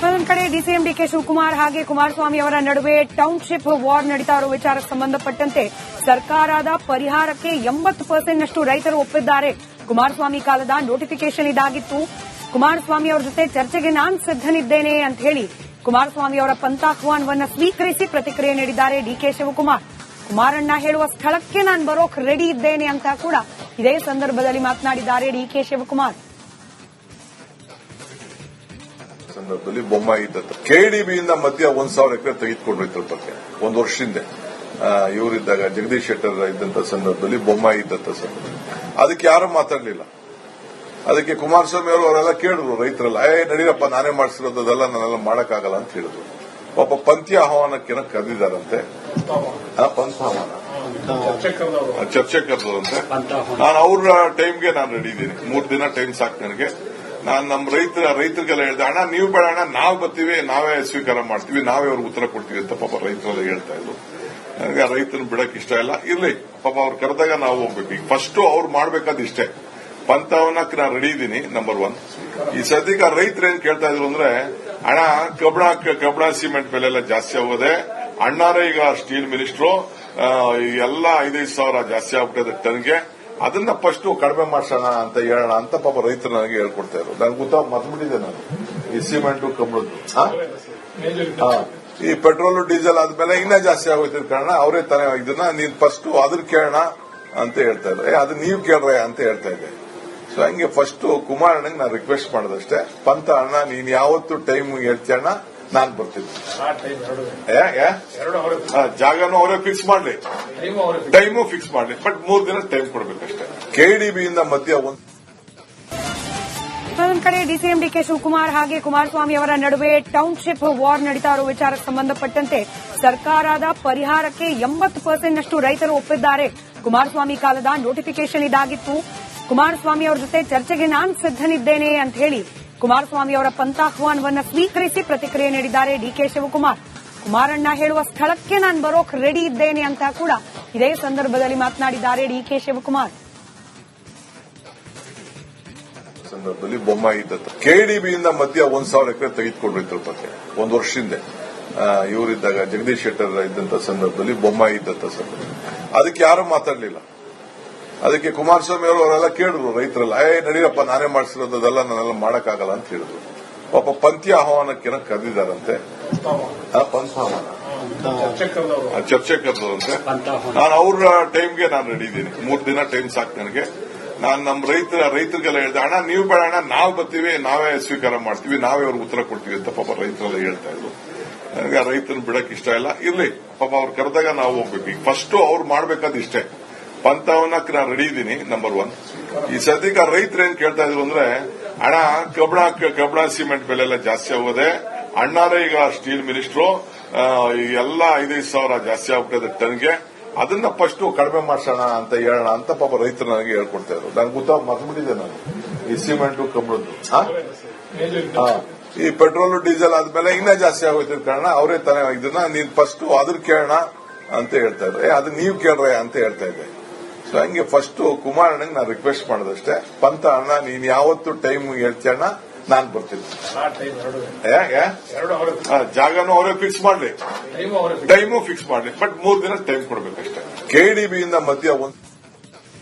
ಒಂದೊಂದು ಕಡೆ DCM DK Shivakumar ಹಾಗೆ ಕುಮಾರಸ್ವಾಮಿ ಅವರ ನಡುವೆ ಟೌನ್ಶಿಪ್ ವಾರ್ ನಡೀತಾ ಇರುವ ವಿಚಾರಕ್ಕೆ ಸಂಬಂಧಪಟ್ಟಂತೆ ಸರ್ಕಾರದ ಪರಿಹಾರಕ್ಕೆ 80% ರೈತರು ಒಪ್ಪಿದ್ದಾರೆ. ಕುಮಾರಸ್ವಾಮಿ ಕಾಲದ ನೋಟಿಫಿಕೇಶನ್ ಇದಾಗಿತ್ತು. ಕುಮಾರಸ್ವಾಮಿ ಅವರ ಜೊತೆ ಚರ್ಚೆಗೆ ನಾನು ಸಿದ್ದನಿದ್ದೇನೆ ಅಂತ ಹೇಳಿ ಕುಮಾರಸ್ವಾಮಿ ಅವರ ಪಂಥಾಹ್ವಾನವನ್ನು ಸ್ವೀಕರಿಸಿ ಪ್ರತಿಕ್ರಿಯೆ ನೀಡಿದ್ದಾರೆ ಡಿಕೆ ಶಿವಕುಮಾರ್. ಕುಮಾರಣ್ಣ ಹೇಳುವ ಸ್ಥಳಕ್ಕೆ ನಾನು ಬರೋಕ್ ರೆಡಿ ಇದ್ದೇನೆ ಅಂತ ಕೂಡ ಇದೇ ಸಂದರ್ಭದಲ್ಲಿ ಮಾತನಾಡಿದ್ದಾರೆ ಡಿಕೆ ಶಿವಕುಮಾರ್. ಸಂದರ್ಭದಲ್ಲಿ ಬೊಮ್ಮಾಯಿ ಇದ್ದ ಕೆಡಿಬಿಯಿಂದ ಮಧ್ಯ 1,000 ಎಕರೆ ತೆಗೆದುಕೊಂಡು ರೈತರ ಬಗ್ಗೆ 1 ವರ್ಷದಿಂದ ಇವರಿದ್ದಾಗ ಜಗದೀಶ್ ಶೆಟ್ಟರ್ ಇದ್ದಂತ ಸಂದರ್ಭದಲ್ಲಿ ಬೊಮ್ಮಾಯಿ ಇದ್ದಂತ ಸಂದರ್ಭದಲ್ಲಿ ಅದಕ್ಕೆ ಯಾರು ಮಾತಾಡಲಿಲ್ಲ. ಅದಕ್ಕೆ ಕುಮಾರಸ್ವಾಮಿ ಅವರು ಅವರೆಲ್ಲ ಕೇಳಿದ್ರು ರೈತರೆಲ್ಲ, ನಡೀರಪ್ಪ ನಾನೇ ಮಾಡಿಸಿರೋದೆಲ್ಲ ನಾನೆಲ್ಲ ಮಾಡಕ್ಕಾಗಲ್ಲ ಅಂತ ಹೇಳಿದ್ರು. ಪಾಪ ಪಂಥೀಯ ಆಹ್ವಾನಕ್ಕೆ ಕರೆದಿದ್ದಾರಂತೆ, ಚರ್ಚೆ ಕರೆದಂತೆ. ನಾನು ಅವ್ರ ಟೈಮ್ಗೆ ನಾನು ರೆಡಿ ಇದ್ದೀನಿ. 3 ದಿನ ಟೈಮ್ ಸಾಕು ನನಗೆ. ನಾನು ನಮ್ಮ ರೈತರಿಗೆಲ್ಲ ಹೇಳಿದೆ, ಅಣ್ಣ ನೀವು ಬೇಡ ಅಣ್ಣ, ನಾವು ಬರ್ತೀವಿ, ನಾವೇ ಸ್ವೀಕಾರ ಮಾಡ್ತೀವಿ, ನಾವೇ ಅವ್ರಿಗೆ ಉತ್ತರ ಕೊಡ್ತೀವಿ ಅಂತ ಪಾಪ ರೈತರೆಲ್ಲ ಹೇಳ್ತಾ ಇದ್ರು. ನನಗೆ ರೈತನ ಬಿಡಕ್ ಇಷ್ಟ ಇಲ್ಲ. ಇರ್ಲಿ ಪಾಪ ಅವ್ರು ಕರೆದಾಗ ನಾವು ಹೋಗ್ಬೇಕು. ಈಗ ಫಸ್ಟ್ ಅವ್ರು ಮಾಡ್ಬೇಕಾದ ಇಷ್ಟೇ. ಪಂಥಾವನಕ್ಕೆ ನಾನು ರೆಡಿ ಇದ್ದೀನಿ. ನಂಬರ್ 1. ಈ ಸದ್ಯಕ್ಕೆ ರೈತರು ಏನ್ ಕೇಳ್ತಾ ಇದ್ರು ಅಂದ್ರೆ, ಅಣ್ಣ ಕಬ್ಬಣ ಸಿಮೆಂಟ್ ಬೆಲೆ ಎಲ್ಲ ಜಾಸ್ತಿ ಆಗೋದೆ, ಅಣ್ಣಾರೇ ಈಗ ಸ್ಟೀಲ್ ಮಿನಿಸ್ಟ್ರು, ಎಲ್ಲ 5,000 ಜಾಸ್ತಿ ಆಗ್ಬಿಟ್ಟಿದೆ ಟನ್ಗೆ, ಅದನ್ನ ಫಸ್ಟ್ ಕಡಿಮೆ ಮಾಡ್ಸೋಣ ಅಂತ ಹೇಳೋಣ ಅಂತ ಪಾಪ ರೈತರು ನನಗೆ ಹೇಳ್ಕೊಡ್ತಾ ಇದ್ರು. ನನ್ಗೆ ಮರ್ತ್ಬಿಟ್ಟಿದೆ ನಾನು ಈ ಸಿಮೆಂಟ್ ಕಬ್ಬಣದ್ದು. ಈ ಪೆಟ್ರೋಲ್ ಡೀಸೆಲ್ ಆದ್ಮೇಲೆ ಇನ್ನೂ ಜಾಸ್ತಿ ಆಗೋಯ್ತಿದ್ ಕಾರಣ ಅವರೇ ತಾನೇ ಇದನ್ನ ನೀನ್ ಫಸ್ಟ್ ಅದನ್ನ ಕೇಳೋಣ ಅಂತ ಹೇಳ್ತಾ ಇದ್ದಾರೆ. ಅದು ನೀವು ಕೇಳ್ರೆ ಅಂತ ಹೇಳ್ತಾ ಇದ್ದೆ. ಸೊ ಹಂಗೆ ಫಸ್ಟ್ ಕುಮಾರಣ್ಣಗೆ ನಾನು ರಿಕ್ವೆಸ್ಟ್ ಮಾಡೋದಷ್ಟೇ, ಪಂಥ ಅಣ್ಣ ನೀನ್ ಯಾವತ್ತು ಟೈಮ್ ಹೇಳ್ತೀಯಣ್ಣ, ನಾನ್ ಬರ್ತೀನಿ. ಜಾಗನೂ ಅವರೇ ಫಿಕ್ಸ್ ಮಾಡ್ಲಿ, ಟೈಮು ಫಿಕ್ಸ್ ಮಾಡ್ಲಿ, ಬಟ್ 3 ದಿನ ಟೈಮ್ ಕೊಡ್ಬೇಕಷ್ಟೇ. ಕೆಡಿಬಿಯಿಂದ ಮಧ್ಯ ಒಂದೊಂದು ಕಡೆ ಡಿಸಿಎಂ ಡಿಕೆ ಶಿವಕುಮಾರ್ ಹಾಗೆ ಕುಮಾರಸ್ವಾಮಿ ಅವರ ನಡುವೆ ಟೌನ್ಶಿಪ್ ವಾರ್ ನಡೀತಾ ಇರುವ ವಿಚಾರಕ್ಕೆ ಸಂಬಂಧಪಟ್ಟಂತೆ ಸರ್ಕಾರದ ಪರಿಹಾರಕ್ಕೆ 80% ರೈತರು ಒಪ್ಪಿದ್ದಾರೆ. ಕುಮಾರಸ್ವಾಮಿ ಕಾಲದ ನೋಟಿಫಿಕೇಶನ್ ಇದಾಗಿತ್ತು. ಕುಮಾರಸ್ವಾಮಿ ಅವರ ಜೊತೆ ಚರ್ಚೆಗೆ ನಾನು ಸಿದ್ದನಿದ್ದೇನೆ ಅಂತ ಹೇಳಿ ಕುಮಾರಸ್ವಾಮಿ ಅವರ ಪಂಥಾಹ್ವಾನವನ್ನು ಸ್ವೀಕರಿಸಿ ಪ್ರತಿಕ್ರಿಯೆ ನೀಡಿದ್ದಾರೆ ಡಿಕೆ ಶಿವಕುಮಾರ್. ಕುಮಾರಣ್ಣ ಹೇಳುವ ಸ್ಥಳಕ್ಕೆ ನಾನು ಬರೋಕ್ ರೆಡಿ ಇದ್ದೇನೆ ಅಂತ ಕೂಡ ಇದೇ ಸಂದರ್ಭದಲ್ಲಿ ಮಾತನಾಡಿದ್ದಾರೆ ಡಿಕೆ ಶಿವಕುಮಾರ್. ಸಂದರ್ಭದಲ್ಲಿ ಬೊಮ್ಮಾಯಿ ಇದ್ದ ಕೆಡಿಬಿಯಿಂದ ಮಧ್ಯ 1,000 ಎಕರೆ ತೆಗೆದುಕೊಂಡು ರೈತರ ಬಗ್ಗೆ 1 ವರ್ಷದಿಂದ ಇವರಿದ್ದಾಗ ಜಗದೀಶ್ ಶೆಟ್ಟರ್ ಇದ್ದಂತ ಸಂದರ್ಭದಲ್ಲಿ ಬೊಮ್ಮಾಯಿ ಇದ್ದಂತ ಸಂದರ್ಭದಲ್ಲಿ ಅದಕ್ಕೆ ಯಾರು ಮಾತಾಡಲಿಲ್ಲ. ಅದಕ್ಕೆ ಕುಮಾರಸ್ವಾಮಿ ಅವರು ಅವರೆಲ್ಲ ಕೇಳಿದ್ರು ರೈತರೆಲ್ಲ, ನಡೀರಪ್ಪ ನಾನೇ ಮಾಡಿಸಿರೋದೆಲ್ಲ ನಾನೆಲ್ಲ ಮಾಡಕ್ಕಾಗಲ್ಲ ಅಂತ ಹೇಳಿದ್ರು. ಪಾಪ ಪಂಥೀಯ ಆಹ್ವಾನಕ್ಕೆ ಕರೆದಿದ್ದಾರಂತೆ, ಚರ್ಚೆ ಕರೆದಂತೆ. ನಾನು ಅವ್ರ ಟೈಮ್ಗೆ ನಾನು ರೆಡಿ ಇದ್ದೀನಿ. 3 ದಿನ ಟೈಮ್ ಸಾಕು ನನಗೆ. ನಾನು ನಮ್ಮ ರೈತರಿಗೆಲ್ಲ ಹೇಳಿದೆ, ಅಣ್ಣ ನೀವು ಬೇಡ ಅಣ್ಣ, ನಾವು ಬರ್ತೀವಿ, ನಾವೇ ಸ್ವೀಕಾರ ಮಾಡ್ತೀವಿ, ನಾವೇ ಅವ್ರಿಗೆ ಉತ್ತರ ಕೊಡ್ತೀವಿ ಅಂತ ಪಾಪ ರೈತರೆಲ್ಲ ಹೇಳ್ತಾ ಇದ್ರು. ನನಗೆ ರೈತನ ಬಿಡಕ್ ಇಷ್ಟ ಇಲ್ಲ. ಇರ್ಲಿ ಪಾಪ ಅವ್ರು ಕರೆದಾಗ ನಾವು ಹೋಗ್ಬೇಕು. ಈಗ ಫಸ್ಟ್ ಅವ್ರು ಮಾಡ್ಬೇಕಾದ ಇಷ್ಟೇ. ಪಂಥಾವನಕ್ಕೆ ನಾನು ರೆಡಿ ಇದ್ದೀನಿ. ನಂಬರ್ 1. ಈ ಸದ್ಯಕ್ಕೆ ರೈತರು ಏನ್ ಕೇಳ್ತಾ ಇದ್ರು ಅಂದ್ರೆ, ಅಣ್ಣ ಕಬ್ಬಣ ಸಿಮೆಂಟ್ ಬೆಲೆ ಎಲ್ಲ ಜಾಸ್ತಿ ಆಗೋದೆ, ಅಣ್ಣಾರೇ ಈಗ ಸ್ಟೀಲ್ ಮಿನಿಸ್ಟ್ರು, ಎಲ್ಲ 5,000 ಜಾಸ್ತಿ ಆಗ್ಬಿಟ್ಟಿದೆ ಟನ್ಗೆ, ಅದನ್ನ ಫಸ್ಟ್ ಕಡಿಮೆ ಮಾಡ್ಸೋಣ ಅಂತ ಹೇಳೋಣ ಅಂತ ಪಾಪ ರೈತರು ನನಗೆ ಹೇಳ್ಕೊಡ್ತಾ ಇದ್ರು. ನನ್ಗೆ ಮರ್ತ್ಬಿಟ್ಟಿದೆ ನಾನು ಈ ಸಿಮೆಂಟ್ ಕಬ್ಬಣದ್ದು. ಈ ಪೆಟ್ರೋಲ್ ಡೀಸೆಲ್ ಆದ್ಮೇಲೆ ಇನ್ನೂ ಜಾಸ್ತಿ ಆಗೋಯ್ತಿದ್ ಕಾರಣ ಅವರೇ ತಾನೇ ಇದನ್ನ ನೀನ್ ಫಸ್ಟ್ ಅದನ್ನ ಕೇಳೋಣ ಅಂತ ಹೇಳ್ತಾ ಇದ್ರು. ಅದು ನೀವು ಕೇಳ್ರೆ ಅಂತ ಹೇಳ್ತಾ ಇದ್ದೆ. ಸೊ ಹಂಗೆ ಫಸ್ಟ್ ಕುಮಾರಣ್ಣಗೆ ನಾನು ರಿಕ್ವೆಸ್ಟ್ ಮಾಡೋದಷ್ಟೇ, ಪಂಥ ಅಣ್ಣ ನೀನ್ ಯಾವತ್ತು ಟೈಮ್ ಹೇಳ್ತೀಯಣ್ಣ, ನಾನ್ ಬರ್ತೀನಿ. ಜಾಗನೂ ಅವರೇ ಫಿಕ್ಸ್ ಮಾಡ್ಲಿ, ಟೈಮು ಫಿಕ್ಸ್ ಮಾಡ್ಲಿ, ಬಟ್ 3 ದಿನ ಟೈಮ್ ಕೊಡ್ಬೇಕಷ್ಟೇ. ಕೆಡಿಬಿಯಿಂದ ಮಧ್ಯ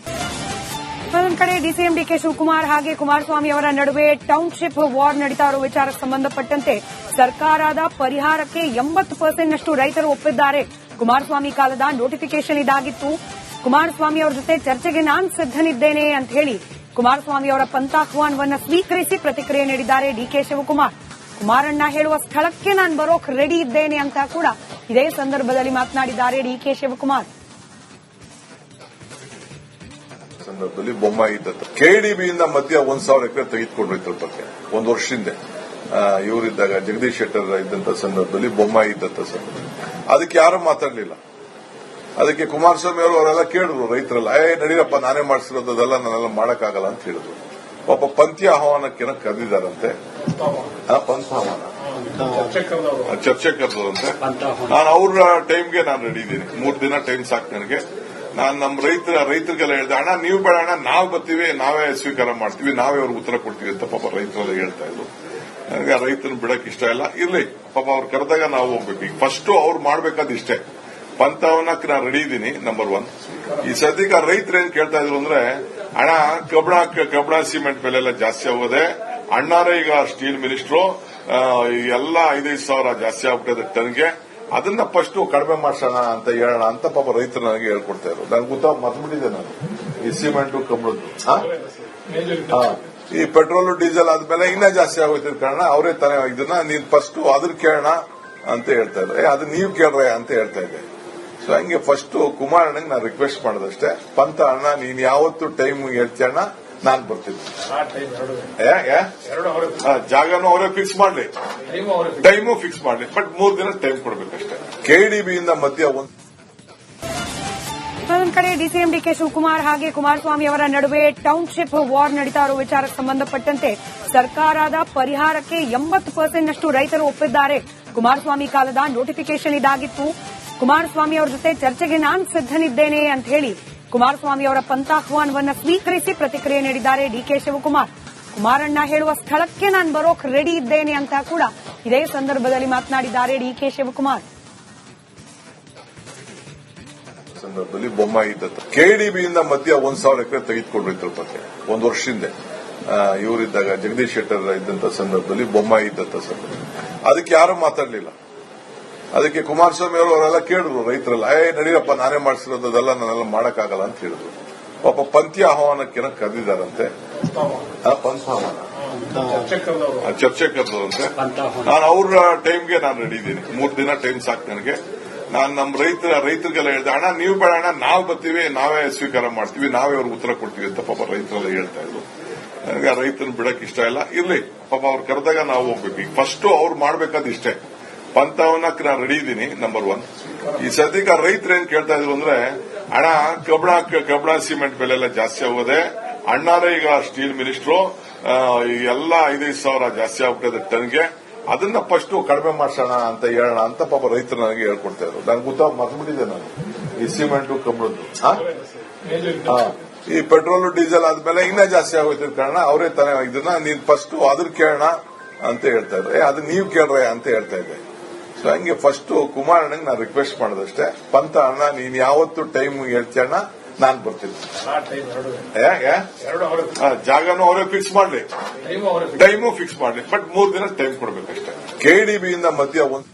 ಒಂದೊಂದು ಕಡೆ ಡಿಸಿಎಂ ಡಿಕೆ ಶಿವಕುಮಾರ್ ಹಾಗೆ ಕುಮಾರಸ್ವಾಮಿ ಅವರ ನಡುವೆ ಟೌನ್ಶಿಪ್ ವಾರ್ ನಡೀತಾ ಇರುವ ವಿಚಾರಕ್ಕೆ ಸಂಬಂಧಪಟ್ಟಂತೆ ಸರ್ಕಾರದ ಪರಿಹಾರಕ್ಕೆ 80% ರೈತರು ಒಪ್ಪಿದ್ದಾರೆ. ಕುಮಾರಸ್ವಾಮಿ ಕಾಲದ ನೋಟಿಫಿಕೇಶನ್ ಇದಾಗಿತ್ತು. ಕುಮಾರಸ್ವಾಮಿ ಅವರ ಜೊತೆ ಚರ್ಚೆಗೆ ನಾನು ಸಿದ್ದನಿದ್ದೇನೆ ಅಂತ ಹೇಳಿ ಕುಮಾರಸ್ವಾಮಿ ಅವರ ಪಂಥಾಹ್ವಾನವನ್ನು ಸ್ವೀಕರಿಸಿ ಪ್ರತಿಕ್ರಿಯೆ ನೀಡಿದ್ದಾರೆ ಡಿಕೆ ಶಿವಕುಮಾರ್. ಕುಮಾರಣ್ಣ ಹೇಳುವ ಸ್ಥಳಕ್ಕೆ ನಾನು ಬರೋಕ್ ರೆಡಿ ಇದ್ದೇನೆ ಅಂತ ಕೂಡ ಇದೇ ಸಂದರ್ಭದಲ್ಲಿ ಮಾತನಾಡಿದ್ದಾರೆ ಡಿಕೆ ಶಿವಕುಮಾರ್. ಸಂದರ್ಭದಲ್ಲಿ ಬೊಮ್ಮಾಯಿ ಇದ್ದ ಕೆಡಿಬಿಯಿಂದ ಮಧ್ಯ 1,000 ಎಕರೆ ತೆಗೆದುಕೊಂಡು ರೈತರ ಬಗ್ಗೆ 1 ವರ್ಷದಿಂದ ಇವರಿದ್ದಾಗ ಜಗದೀಶ್ ಶೆಟ್ಟರ್ ಇದ್ದಂತ ಸಂದರ್ಭದಲ್ಲಿ ಬೊಮ್ಮಾಯಿ ಇದ್ದಂತ ಸಂದರ್ಭದಲ್ಲಿ ಅದಕ್ಕೆ ಯಾರು ಮಾತಾಡಲಿಲ್ಲ. ಅದಕ್ಕೆ ಕುಮಾರಸ್ವಾಮಿ ಅವರು ಅವರೆಲ್ಲ ಕೇಳಿದ್ರು ರೈತರೆಲ್ಲ, ನಡೀರಪ್ಪ ನಾನೇ ಮಾಡಿಸಿರೋದೆಲ್ಲ ನಾನೆಲ್ಲ ಮಾಡಕ್ಕಾಗಲ್ಲ ಅಂತ ಹೇಳಿದ್ರು. ಪಾಪ ಪಂಥೀಯ ಆಹ್ವಾನಕ್ಕೆ ಕರೆದಿದ್ದಾರಂತೆ, ಚರ್ಚೆ ಕರೆದಂತೆ. ನಾನು ಅವ್ರ ಟೈಮ್ಗೆ ನಾನು ರೆಡಿ ಇದ್ದೀನಿ. 3 ದಿನ ಟೈಮ್ ಸಾಕು ನನಗೆ. ನಾನು ನಮ್ಮ ರೈತರಿಗೆಲ್ಲ ಹೇಳಿದೆ, ಅಣ್ಣ ನೀವು ಬೇಡ ಅಣ್ಣ, ನಾವು ಬರ್ತೀವಿ, ನಾವೇ ಸ್ವೀಕಾರ ಮಾಡ್ತೀವಿ, ನಾವೇ ಅವ್ರಿಗೆ ಉತ್ತರ ಕೊಡ್ತೀವಿ ಅಂತ ಪಾಪ ರೈತರೆಲ್ಲ ಹೇಳ್ತಾ ಇದ್ರು. ನನಗೆ ರೈತನ ಬಿಡಕ್ ಇಷ್ಟ ಇಲ್ಲ. ಇರ್ಲಿ, ಪಾಪ ಅವ್ರು ಕರೆದಾಗ ನಾವು ಹೋಗ್ಬೇಕು. ಈಗ ಫಸ್ಟ್ ಅವ್ರು ಮಾಡ್ಬೇಕಾದ ಇಷ್ಟೇ. ಪಂಥವನ್ನ ನಾನು ರೆಡಿ ಇದ್ದೀನಿ. ನಂಬರ್ 1. ಈ ಸದ್ಯಕ್ಕೆ ರೈತರು ಏನ್ ಕೇಳ್ತಾ ಇದ್ರು ಅಂದ್ರೆ, ಹಣ ಕಬ್ಬಣ ಸಿಮೆಂಟ್ ಬೆಲೆ ಎಲ್ಲ ಜಾಸ್ತಿ ಆಗೋದೆ, ಅಣ್ಣಾರೇ ಈಗ ಸ್ಟೀಲ್ ಮಿನಿಸ್ಟ್ರು, ಎಲ್ಲ 5,000 ಸಾವಿರ ಜಾಸ್ತಿ ಆಗ್ಬಿಟ್ಟಿದೆ ಟನ್ಗೆ, ಅದನ್ನ ಫಸ್ಟ್ ಕಡಿಮೆ ಮಾಡ್ಸೋಣ ಅಂತ ಹೇಳೋಣ ಅಂತ ಪಾಪ ರೈತರು ನನಗೆ ಹೇಳ್ಕೊಡ್ತಾ ಇದ್ರು. ನನ್ಗೆ ಗೊತ್ತಾ, ಮರ್ತ್ಬಿಟ್ಟಿದೆ ನಾನು ಈ ಸಿಮೆಂಟ್ ಕಬ್ಬಣದ್ದು. ಈ ಪೆಟ್ರೋಲ್ ಡೀಸೆಲ್ ಆದ್ಮೇಲೆ ಇನ್ನೂ ಜಾಸ್ತಿ ಆಗೋಯ್ತಿದ್ ಕಾರಣ ಅವರೇ ತಾನೇ ಇದನ್ನ ನೀನ್ ಫಸ್ಟ್ ಅದನ್ನ ಕೇಳೋಣ ಅಂತ ಹೇಳ್ತಾ ಇದ್ದಾರೆ. ಅದು ನೀವು ಕೇಳ್ರೆ ಅಂತ ಹೇಳ್ತಾ ಇದ್ದೆ. ಸೊ ಹಂಗೆ ಫಸ್ಟ್ ಕುಮಾರಣ್ಣಗೆ ನಾನು ರಿಕ್ವೆಸ್ಟ್ ಮಾಡೋದಷ್ಟೇ, ಪಂಥ ಅಣ್ಣ ನೀನ್ ಯಾವತ್ತು ಟೈಮ್ ಹೇಳ್ತೀಯಣ್ಣ, ನಾನ್ ಬರ್ತೀನಿ. ಜಾಗನೂ ಅವರೇ ಫಿಕ್ಸ್ ಮಾಡ್ಲಿ, ಟೈಮು ಫಿಕ್ಸ್ ಮಾಡ್ಲಿ, ಬಟ್ 3 ದಿನ ಟೈಮ್ ಕೊಡ್ಬೇಕಷ್ಟೇ. ಕೆಡಿಬಿಯಿಂದ ಮಧ್ಯ ಒಂದ್ ಕಡೆ ಡಿಸಿಎಂ ಡಿಕೆ ಶಿವಕುಮಾರ್ ಹಾಗೆ ಕುಮಾರಸ್ವಾಮಿ ಅವರ ನಡುವೆ ಟೌನ್ಶಿಪ್ ವಾರ್ ನಡೀತಾ ಇರುವ ವಿಚಾರಕ್ಕೆ ಸಂಬಂಧಪಟ್ಟಂತೆ ಸರ್ಕಾರದ ಪರಿಹಾರಕ್ಕೆ 80% ನಷ್ಟು ರೈತರು ಒಪ್ಪಿದ್ದಾರೆ. ಕುಮಾರಸ್ವಾಮಿ ಕಾಲದ ನೋಟಿಫಿಕೇಶನ್ ಇದಾಗಿತ್ತು. ಕುಮಾರಸ್ವಾಮಿ ಅವರ ಜೊತೆ ಚರ್ಚೆಗೆ ನಾನು ಸಿದ್ದನಿದ್ದೇನೆ ಅಂತ ಹೇಳಿ ಕುಮಾರಸ್ವಾಮಿ ಅವರ ಪಂಥಾಹ್ವಾನವನ್ನು ಸ್ವೀಕರಿಸಿ ಪ್ರತಿಕ್ರಿಯೆ ನೀಡಿದ್ದಾರೆ ಡಿಕೆ ಶಿವಕುಮಾರ್. ಕುಮಾರಣ್ಣ ಹೇಳುವ ಸ್ಥಳಕ್ಕೆ ನಾನು ಬರೋಕ್ ರೆಡಿ ಇದ್ದೇನೆ ಅಂತ ಕೂಡ ಇದೇ ಸಂದರ್ಭದಲ್ಲಿ ಮಾತನಾಡಿದ್ದಾರೆ ಡಿಕೆ ಶಿವಕುಮಾರ್. ಸಂದರ್ಭದಲ್ಲಿ ಬೊಮ್ಮಾಯಿ ಇದ್ದ ಕೆಡಿಬಿಯಿಂದ ಮಧ್ಯ 1,000 ಎಕರೆ ತೆಗೆದುಕೊಂಡಿದ್ರು ಬಗ್ಗೆ 1 ವರ್ಷದಿಂದ ಇವರಿದ್ದಾಗ ಜಗದೀಶ್ ಶೆಟ್ಟರ್ ಇದ್ದಂತ ಸಂದರ್ಭದಲ್ಲಿ ಬೊಮ್ಮಾಯಿ ಇದ್ದಂತ ಸಂದರ್ಭದಲ್ಲಿ ಅದಕ್ಕೆ ಯಾರು ಮಾತಾಡಲಿಲ್ಲ. ಅದಕ್ಕೆ ಕುಮಾರಸ್ವಾಮಿ ಅವರೆಲ್ಲ ಕೇಳಿದ್ರು ರೈತರೆಲ್ಲ, ನಡೀರಪ್ಪ ನಾನೇ ಮಾಡಿಸಿರೋದೆಲ್ಲ ನಾನೆಲ್ಲ ಮಾಡಕ್ಕಾಗಲ್ಲ ಅಂತ ಹೇಳಿದ್ರು. ಪಾಪ ಪಂಥೀಯ ಆಹ್ವಾನಕ್ಕೆ ಕರೆದಿದ್ದಾರಂತೆ, ಚರ್ಚೆ ಕರೆದಂತೆ. ನಾನು ಅವ್ರ ಟೈಮ್ಗೆ ನಾನು ರೆಡಿ ಇದ್ದೀನಿ. 3 ದಿನ ಟೈಮ್ ಸಾಕು ನನಗೆ. ನಾನು ನಮ್ಮ ರೈತರಿಗೆಲ್ಲ ಹೇಳಿದೆ, ಅಣ್ಣ ನೀವು ಬೇಡ ಅಣ್ಣ, ನಾವು ಬರ್ತೀವಿ, ನಾವೇ ಸ್ವೀಕಾರ ಮಾಡ್ತೀವಿ, ನಾವೇ ಅವ್ರಿಗೆ ಉತ್ತರ ಕೊಡ್ತೀವಿ ಅಂತ ಪಾಪ ರೈತರೆಲ್ಲ ಹೇಳ್ತಾ ಇದ್ರು. ನನಗೆ ರೈತನ ಬಿಡಕ್ ಇಷ್ಟ ಇಲ್ಲ. ಇರ್ಲಿ, ಪಾಪ ಅವ್ರು ಕರೆದಾಗ ನಾವು ಹೋಗ್ಬೇಕು. ಈಗ ಫಸ್ಟ್ ಅವ್ರು ಮಾಡ್ಬೇಕಾದ ಇಷ್ಟೇ. ಪಂಥವನ್ನ ನಾನು ರೆಡಿ ಇದ್ದೀನಿ. ನಂಬರ್ 1. ಈ ಸದ್ಯಕ್ಕೆ ರೈತರು ಏನ್ ಕೇಳ್ತಾ ಇದ್ರು ಅಂದ್ರೆ, ಹಣ ಕಬ್ಬಣ ಸಿಮೆಂಟ್ ಬೆಲೆ ಎಲ್ಲ ಜಾಸ್ತಿ ಆಗೋದೆ, ಅಣ್ಣಾರೇ ಈಗ ಸ್ಟೀಲ್ ಮಿನಿಸ್ಟ್ರು, ಎಲ್ಲ 5,000 ಸಾವಿರ ಜಾಸ್ತಿ ಆಗ್ಬಿಟ್ಟಿದೆ ಟನ್ಗೆ, ಅದನ್ನ ಫಸ್ಟ್ ಕಡಿಮೆ ಮಾಡ್ಸೋಣ ಅಂತ ಹೇಳೋಣ ಅಂತ ಪಾಪ ರೈತರು ನನಗೆ ಹೇಳ್ಕೊಡ್ತಾ ಇದ್ರು. ನನ್ಗೆ ಗೊತ್ತಾ, ಮರ್ತ್ಬಿಟ್ಟಿದೆ ನಾನು ಈ ಸಿಮೆಂಟ್ ಕಬ್ಬಣದ್ದು. ಈ ಪೆಟ್ರೋಲ್ ಡೀಸೆಲ್ ಆದ್ಮೇಲೆ ಇನ್ನೂ ಜಾಸ್ತಿ ಆಗೋಯ್ತಿದ್ ಕಾರಣ ಅವರೇ ತಾನೇ ಇದನ್ನ ನೀನ್ ಫಸ್ಟ್ ಅದನ್ನ ಕೇಳೋಣ ಅಂತ ಹೇಳ್ತಾ ಇದ್ರೆ, ಅದು ನೀವು ಕೇಳ್ರೆ ಅಂತ ಹೇಳ್ತಾ ಇದ್ದೆ. ಸೊ ಹಂಗೆ ಫಸ್ಟ್ ಕುಮಾರಣ್ಣಗೆ ನಾನು ರಿಕ್ವೆಸ್ಟ್ ಮಾಡೋದಷ್ಟೇ, ಪಂಥ ಅಣ್ಣ ನೀನ್ ಯಾವತ್ತು ಟೈಮ್ ಹೇಳ್ತೀಯಣ್ಣ, ನಾನ್ ಬರ್ತೀನಿ. ಜಾಗನೂ ಅವರೇ ಫಿಕ್ಸ್ ಮಾಡ್ಲಿ, ಟೈಮು ಫಿಕ್ಸ್ ಮಾಡ್ಲಿ, ಬಟ್ 3 ದಿನ ಟೈಮ್ ಕೊಡ್ಬೇಕಷ್ಟೇ. ಕೆಡಿಬಿಯಿಂದ ಮಧ್ಯ ಒಂದ್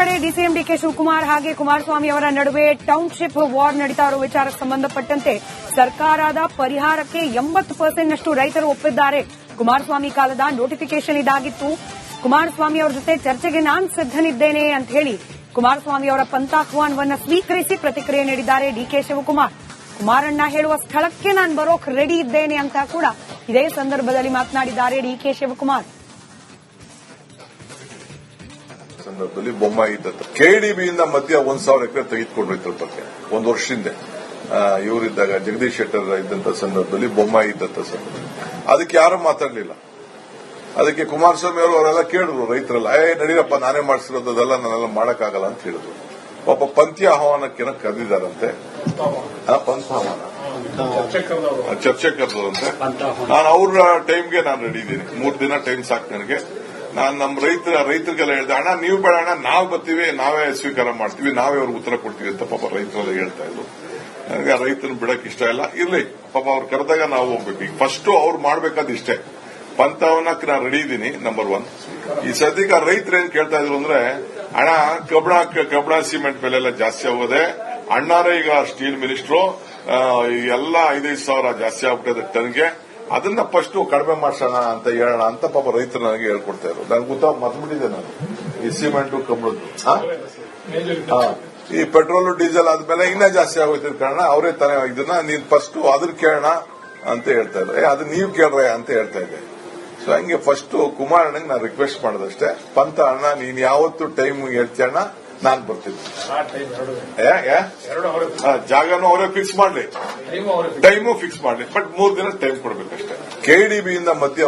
ಕಡೆ ಡಿಸಿಎಂ ಡಿಕೆ ಶಿವಕುಮಾರ್ ಹಾಗೆ ಕುಮಾರಸ್ವಾಮಿ ಅವರ ನಡುವೆ ಟೌನ್ಶಿಪ್ ವಾರ್ ನಡೀತಾ ಇರುವ ವಿಚಾರಕ್ಕೆ ಸಂಬಂಧಪಟ್ಟಂತೆ ಸರ್ಕಾರದ ಪರಿಹಾರಕ್ಕೆ 80% ನಷ್ಟು ರೈತರು ಒಪ್ಪಿದ್ದಾರೆ. ಕುಮಾರಸ್ವಾಮಿ ಕಾಲದ ನೋಟಿಫಿಕೇಶನ್ ಇದಾಗಿತ್ತು. ಕುಮಾರಸ್ವಾಮಿ ಅವರ ಜೊತೆ ಚರ್ಚೆಗೆ ನಾನು ಸಿದ್ದನಿದ್ದೇನೆ ಅಂತ ಹೇಳಿ ಕುಮಾರಸ್ವಾಮಿ ಅವರ ಪಂಥಾಹ್ವಾನವನ್ನು ಸ್ವೀಕರಿಸಿ ಪ್ರತಿಕ್ರಿಯೆ ನೀಡಿದ್ದಾರೆ ಡಿಕೆ ಶಿವಕುಮಾರ್. ಕುಮಾರಣ್ಣ ಹೇಳುವ ಸ್ಥಳಕ್ಕೆ ನಾನು ಬರೋಕ್ ರೆಡಿ ಇದ್ದೇನೆ ಅಂತ ಕೂಡ ಇದೇ ಸಂದರ್ಭದಲ್ಲಿ ಮಾತನಾಡಿದ್ದಾರೆ ಡಿಕೆ ಶಿವಕುಮಾರ್. ಸಂದರ್ಭದಲ್ಲಿ ಬೊಮ್ಮಾಯಿ ಇದ್ದ ಕೆಡಿಬಿಯಿಂದ ಮಧ್ಯ 1,000 ಎಕರೆ ತೆಗೆದುಕೊಂಡಿದ್ರು ಬಗ್ಗೆ 1 ವರ್ಷದಿಂದ ಇವರಿದ್ದಾಗ ಜಗದೀಶ್ ಶೆಟ್ಟರ್ ಇದ್ದಂತ ಸಂದರ್ಭದಲ್ಲಿ ಬೊಮ್ಮಾಯಿ ಇದ್ದಂತ ಸಂದರ್ಭದಲ್ಲಿ ಅದಕ್ಕೆ ಯಾರು ಮಾತಾಡಲಿಲ್ಲ. ಅದಕ್ಕೆ ಕುಮಾರಸ್ವಾಮಿ ಅವರೆಲ್ಲ ಕೇಳಿದ್ರು ರೈತರೆಲ್ಲ, ನಡೀರಪ್ಪ ನಾನೇ ಮಾಡಿಸಿರೋದೆಲ್ಲ ನಾನೆಲ್ಲ ಮಾಡಕ್ಕಾಗಲ್ಲ ಅಂತ ಹೇಳಿದ್ರು. ಪಾಪ ಪಂಥೀಯ ಆಹ್ವಾನಕ್ಕೆ ಕರೆದಿದ್ದಾರಂತೆ, ಚರ್ಚೆ ಕರೆದಂತೆ. ನಾನು ಅವ್ರ ಟೈಮ್ಗೆ ನಾನು ರೆಡಿ ಇದ್ದೀನಿ. 3 ದಿನ ಟೈಮ್ ಸಾಕು ನನಗೆ. ನಾನು ನಮ್ಮ ರೈತರಿಗೆಲ್ಲ ಹೇಳಿದೆ, ಅಣ್ಣ ನೀವು ಬೇಡ ಅಣ್ಣ, ನಾವು ಬರ್ತೀವಿ, ನಾವೇ ಸ್ವೀಕಾರ ಮಾಡ್ತೀವಿ, ನಾವೇ ಅವ್ರಿಗೆ ಉತ್ತರ ಕೊಡ್ತೀವಿ ಅಂತ ಪಾಪ ರೈತರೆಲ್ಲ ಹೇಳ್ತಾ ಇದ್ರು. ನನಗೆ ರೈತನ ಬಿಡಕ್ ಇಷ್ಟ ಇಲ್ಲ. ಇರ್ಲಿ, ಪಾಪ ಅವ್ರು ಕರೆದಾಗ ನಾವು ಹೋಗ್ಬೇಕು. ಈಗ ಫಸ್ಟ್ ಅವ್ರು ಮಾಡ್ಬೇಕಾದ ಇಷ್ಟೇ. ಪಂಥವನ್ನ ನಾನು ರೆಡಿ ಇದ್ದೀನಿ. ನಂಬರ್ 1. ಈ ಸದ್ಯಕ್ಕೆ ರೈತರು ಏನ್ ಕೇಳ್ತಾ ಇದ್ರು ಅಂದ್ರೆ, ಹಣ ಕಬ್ಬಣ ಸಿಮೆಂಟ್ ಬೆಲೆ ಎಲ್ಲ ಜಾಸ್ತಿ ಆಗೋದೆ, ಅಣ್ಣಾರೇ ಈಗ ಸ್ಟೀಲ್ ಮಿನಿಸ್ಟ್ರು, ಎಲ್ಲ 5,000 ಸಾವಿರ ಜಾಸ್ತಿ ಆಗ್ಬಿಟ್ಟಿದೆ ಟನ್ಗೆ, ಅದನ್ನ ಫಸ್ಟ್ ಕಡಿಮೆ ಮಾಡ್ಸೋಣ ಅಂತ ಹೇಳೋಣ ಅಂತ ಪಾಪ ರೈತರು ನನಗೆ ಹೇಳ್ಕೊಡ್ತಾ ಇದ್ರು. ನನ್ಗೆ ಗೊತ್ತಾ, ಮರ್ತ್ಬಿಟ್ಟಿದೆ ನಾನು ಈ ಸಿಮೆಂಟ್ ಕಬ್ಬಣದ್ದು. ಈ ಪೆಟ್ರೋಲ್ ಡೀಸೆಲ್ ಆದ್ಮೇಲೆ ಇನ್ನೂ ಜಾಸ್ತಿ ಆಗೋಯ್ತಿದ್ ಕಾರಣ ಅವರೇ ತಾನೇ ಇದನ್ನ ನೀನ್ ಫಸ್ಟ್ ಅದನ್ನ ಕೇಳೋಣ ಅಂತ ಹೇಳ್ತಾ ಇದ್ರೆ, ಅದು ನೀವು ಕೇಳ್ರೆ ಅಂತ ಹೇಳ್ತಾ ಇದ್ದೆ. ಸೊ ಹಂಗೆ ಫಸ್ಟ್ ಕುಮಾರಣ್ಣಗೆ ನಾನು ರಿಕ್ವೆಸ್ಟ್ ಮಾಡೋದಷ್ಟೇ, ಪಂಥ ಅಣ್ಣ ನೀನ್ ಯಾವತ್ತು ಟೈಮ್ ಹೇಳ್ತೀಯಣ್ಣ, ನಾನ್ ಬರ್ತೀನಿ. ಜಾಗನೂ ಅವರೇ ಫಿಕ್ಸ್ ಮಾಡ್ಲಿ, ಟೈಮು ಫಿಕ್ಸ್ ಮಾಡ್ಲಿ, ಬಟ್ 3 ದಿನ ಟೈಮ್ ಕೊಡ್ಬೇಕಷ್ಟೇ. ಕೆಡಿಬಿಯಿಂದ ಮಧ್ಯ